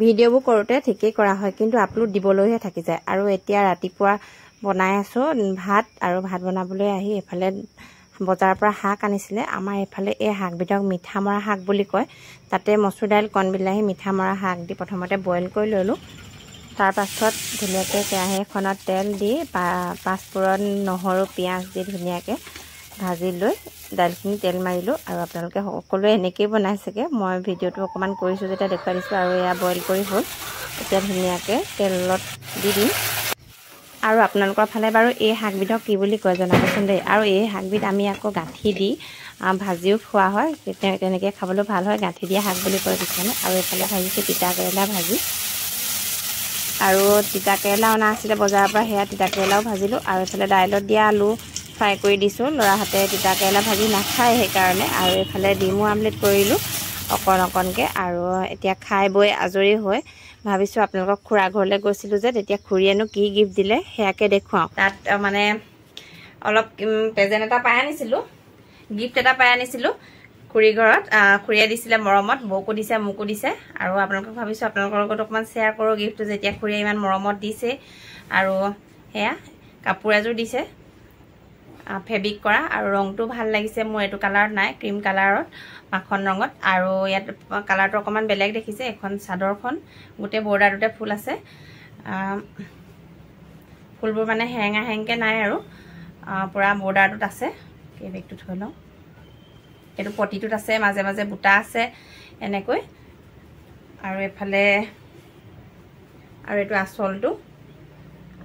ভিডিঅ'বোৰ কৰোঁতে ঠিকেই কৰা হয়, কিন্তু আপলোড দিবলৈহে থাকি যায়। আৰু এতিয়া ৰাতিপুৱা বনাই আছোঁ ভাত, আৰু ভাত বনাবলৈ আহি এইফালে বজাৰৰ পৰা শাক আনিছিলে। আমাৰ এইফালে এই শাকবিধক মিঠা মৰা শাক বুলি কয়। তাতে মচুৰ দাইল, কণ বিলাহী, মিঠা মৰা শাক দি প্ৰথমতে বইল কৰি ল'লোঁ। তাৰ পাছত ধুনীয়াকৈ কেৰাহী এখনত তেল দি পাঁচফোৰণ, নহৰু, পিঁয়াজ দি ধুনীয়াকৈ ভাজি লৈ দাইলখিনি তেল মাৰিলোঁ। আৰু আপোনালোকে সকলোৱে এনেকৈয়ে বনাই চাগে, মই ভিডিঅ'টো অকণমান কৰিছোঁ যেতিয়া দেখুৱাই দিছোঁ। আৰু এয়া বইল কৰি হ'ল, এতিয়া ধুনীয়াকৈ তেলত দি দিম। আৰু আপোনালোকৰ ফালে বাৰু এই শাকবিধক কি বুলি কয় জনাবচোন দেই। আৰু এই শাকবিধ আমি আকৌ গাঁঠি দি ভাজিও খোৱা হয়, তেনেকৈ খাবলৈ ভাল হয়। গাঁঠি দিয়া শাক বুলি কয় কিছুমানে। আৰু এইফালে ভাজিছোঁ তিতা কেৰেলা ভাজি, আৰু তিতা কেৰেলা অনা আছিলে বজাৰৰ পৰা, সেয়া তিতা কেৰেলাও ভাজিলোঁ। আৰু এইফালে দাইলত দিয়া আলু ফ্ৰাই কৰি দিছোঁ। ল'ৰাহঁতে তিতা কেৰেলা ভাজি নাখায় সেইকাৰণে। আৰু এইফালে ডিমো আমলেট কৰিলোঁ অকণকৈ। আৰু এতিয়া খাই বৈ আজৰি হৈ ভাবিছোঁ আপোনালোকক খুৰা ঘৰলৈ গৈছিলোঁ যে, তেতিয়া খুৰীয়েনো কি গিফ্ট দিলে সেয়াকে দেখুৱাওঁ। তাত মানে অলপ প্ৰেজেণ্ট এটা পাই আনিছিলোঁ, গিফ্ট এটা পাই আনিছিলোঁ খুৰী ঘৰত। খুৰীয়ে দিছিলে মৰমত, বৌকো দিছে, মোকো দিছে। আৰু আপোনালোকক ভাবিছোঁ আপোনালোকৰ লগত অকণমান শ্বেয়াৰ কৰোঁ গিফ্টটো, যেতিয়া খুৰীয়ে ইমান মৰমত দিছে। আৰু সেয়া কাপোৰ এযোৰ দিছে ফেব্ৰিক কৰা, আৰু ৰংটো ভাল লাগিছে মোৰ। এইটো কালাৰত নাই, ক্ৰীম কালাৰত, মাখন ৰঙত। আৰু ইয়াত কালাৰটো অকণমান বেলেগ দেখিছে। এখন চাদৰখন গোটেই বৰ্ডাৰটোতে ফুল আছে। ফুলবোৰ মানে হেৰেঙা হেৰেঙকৈ নাই, আৰু পূৰা বৰ্ডাৰটোত আছে। বেগটো থৈ লওঁ। এইটো পটিটোত আছে, মাজে মাজে বুটা আছে এনেকৈ। আৰু এইফালে আৰু এইটো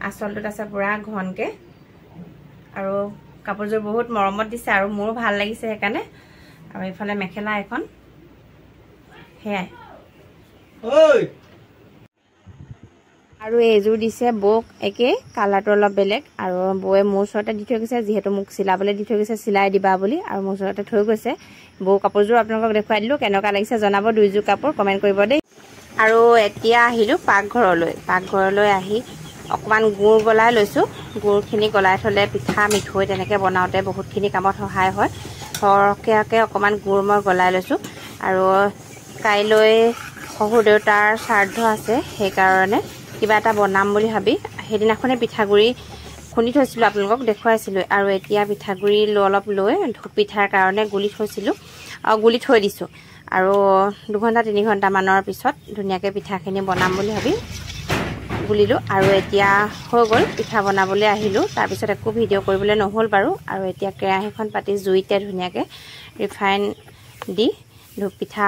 আঁচলটোত আছে পূৰা ঘনকৈ। আৰু কাপোৰযোৰ বহুত মৰমত দিছে, আৰু মোৰো ভাল লাগিছে সেইকাৰণে। আৰু এইফালে মেখেলা এখন, সেয়াই। আৰু এইযোৰ দিছে বৌক, একেই কালাৰটো অলপ বেলেগ। আৰু বৌয়ে মোৰ ওচৰতে দি থৈ গৈছে, যিহেতু মোক চিলাবলৈ দি থৈ গৈছে, চিলাই দিবা বুলি। আৰু মোৰ ওচৰতে থৈ গৈছে। বৌ কাপোৰযোৰ আপোনালোকক দেখুৱাই দিলোঁ, কেনেকুৱা লাগিছে জনাব। দুইযোৰ কাপোৰ কমেণ্ট কৰিব দেই। আৰু এতিয়া আহিলোঁ পাকঘৰলৈ আহি অকণমান গুড় গলাই লৈছোঁ। গুড়খিনি গলাই থ'লে পিঠা, মিঠৈ তেনেকৈ বনাওঁতে বহুতখিনি কামত সহায় হয়। সৰহকৈ অকণমান গুড় মই গলাই লৈছোঁ। আৰু কাইলৈ শহুৰ দেউতাৰ শ্ৰাদ্ধ আছে, সেইকাৰণে কিবা এটা বনাম বুলি ভাবি সেইদিনাখনে পিঠাগুড়ি খুন্দি থৈছিলোঁ, আপোনালোকক দেখুৱাইছিলোঁ। আৰু এতিয়া পিঠাগুড়ি অলপ লৈ পিঠাৰ কাৰণে গুলি থৈ দিছোঁ। আৰু 2-3 ঘণ্টামানৰ পিছত ধুনীয়াকৈ পিঠাখিনি বনাম বুলি ভাবি গুলিলোঁ। আৰু এতিয়া হৈ গ'ল, পিঠা বনাবলৈ আহিলোঁ। তাৰপিছত একো ভিডিঅ' কৰিবলৈ নহ'ল বাৰু। আৰু এতিয়া কেৰাহীখন পাতি জুইতে ধুনীয়াকৈ ৰিফাইন দি পিঠা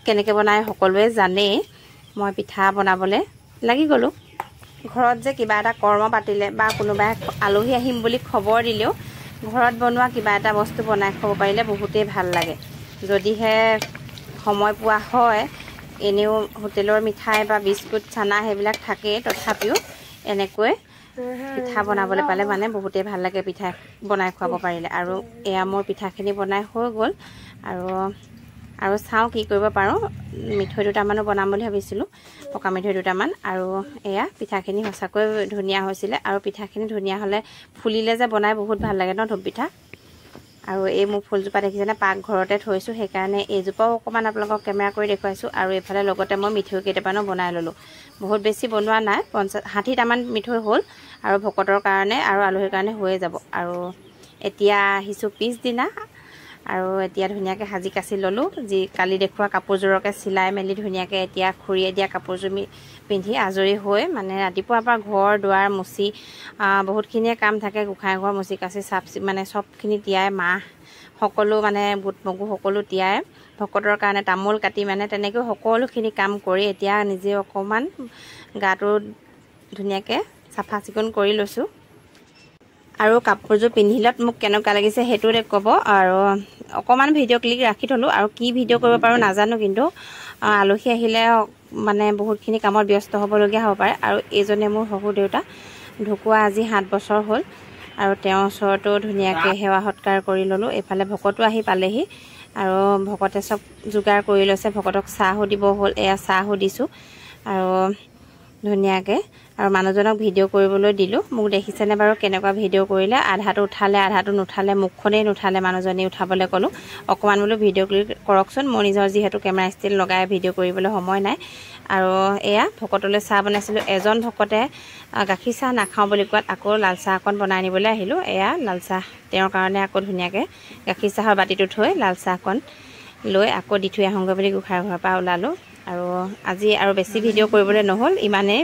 কেনেকৈ বনাই সকলোৱে জানেই। মই পিঠা বনাবলৈ লাগি গ'লোঁ। ঘৰত যে কিবা এটা কৰ্ম পাতিলে বা কোনোবাই আলহী আহিম বুলি খবৰ দিলেও ঘৰত বনোৱা কিবা এটা বস্তু বনাই খাব পাৰিলে বহুতেই ভাল লাগে। যদিহে সময় পোৱা হয়, এনেও হোটেলৰ মিঠাই বা বিস্কুট, চানা সেইবিলাক থাকেই, তথাপিও এনেকৈ পিঠা বনাবলৈ পালে মানে বহুতেই ভাল লাগে, পিঠা বনাই খুৱাব পাৰিলে। আৰু এয়া মোৰ পিঠাখিনি বনাই হৈ গ'ল। আৰু চাওঁ কি কৰিব পাৰোঁ। মিঠৈ দুটামানো বনাম বুলি ভাবিছিলোঁ, পকা মিঠৈ দুটামান। আৰু এয়া পিঠাখিনি সঁচাকৈ ধুনীয়া হৈছিলে। আৰু পিঠাখিনি ধুনীয়া হ'লে, ফুলিলে যে বনাই বহুত ভাল লাগে ন ধূপ পিঠা। আৰু এই মোৰ ফুলজোপা দেখিছেনে, পাকঘৰতে থৈছোঁ, সেইকাৰণে এইজোপাও অকণমান আপোনালোকক কেমেৰা কৰি দেখুৱাইছোঁ। আৰু এইফালে লগতে মই মিঠৈ কেইটামানো বনাই ল'লোঁ। বহুত বেছি বনোৱা নাই, 50-60টামান মিঠৈ হ'ল। আৰু ভকতৰ কাৰণে আৰু আলহীৰ কাৰণে হৈয়ে যাব। আৰু এতিয়া আহিছোঁ পিছদিনা। আৰু এতিয়া ধুনীয়াকৈ সাজি কাচি ল'লোঁ। কালি দেখুওৱা কাপোৰযোৰকে চিলাই মেলি ধুনীয়াকৈ এতিয়া খুৰীয়ে দিয়া কাপোৰযোৰ পিন্ধি আজৰি হৈ, মানে ৰাতিপুৱাৰ পৰা ঘৰ দুৱাৰ মুচি বহুতখিনিয়ে কাম থাকে। গোঁসাই ঘৰ মুচি কাচি মানে চবখিনি তিয়াই, মাহ সকলো মানে বুট মগু সকলো তিয়াই, ভকতৰ কাৰণে তামোল কাটি, মানে তেনেকৈ সকলোখিনি কাম কৰি এতিয়া নিজে অকণমান গাটো ধুনীয়াকৈ চাফা চিকুণ কৰি লৈছোঁ। আৰু কাপোৰযোৰ পিন্ধিলত মোক কেনেকুৱা লাগিছে সেইটো ক'ব। আৰু অকণমান ভিডিঅ' ক্লিক ৰাখি থ'লোঁ। আৰু কি ভিডিঅ' কৰিব পাৰোঁ নাজানো, কিন্তু আলহী আহিলে মানে বহুতখিনি কামত ব্যস্ত হ'বলগীয়া হ'ব পাৰে। আৰু এইজনে মোৰ শহুৰ দেউতা, ঢুকুৱা আজি 7 বছৰ হ'ল। আৰু তেওঁৰ ওচৰতো ধুনীয়াকৈ সেৱা সৎকাৰ কৰি ল'লোঁ। এইফালে ভকতো আহি পালেহি। আৰু ভকতে চব যোগাৰ কৰি লৈছে, ভকতক চাহো দিব হ'ল, এয়া চাহো দিছোঁ। আৰু ধুনীয়াকৈ আৰু মানুহজনক ভিডিঅ' কৰিবলৈ দিলোঁ মোক দেখিছেনে বাৰু কেনেকুৱা ভিডিঅ' কৰিলে আধাটো উঠালে আধাটো নুঠালে মুখখনেই নুঠালে মানুহজনী উঠাবলৈ ক'লোঁ অকণমান বোলো ভিডিঅ' ক্লিক কৰকচোন মোৰ নিজৰ যিহেতু কেমেৰা ষ্টিল লগাই ভিডিঅ' কৰিবলৈ সময় নাই আৰু এয়া ভকতলৈ চাহ বনাইছিলোঁ এজন ভকতে গাখীৰ চাহ নাখাওঁ বুলি কোৱাত আকৌ লাল চাহ অকণ বনাই নিবলৈ আহিলোঁ এয়া লাল চাহ তেওঁৰ কাৰণে আকৌ ধুনীয়াকৈ গাখীৰ চাহৰ বাতিটো থৈ লাল চাহকণ লৈ আকৌ দি থৈ আহোঁগৈ বুলি গোঁসাই ঘৰৰ পৰা ওলালোঁ আৰু আজি আৰু বেছি ভিডিঅ' কৰিবলৈ নহ'ল ইমানেই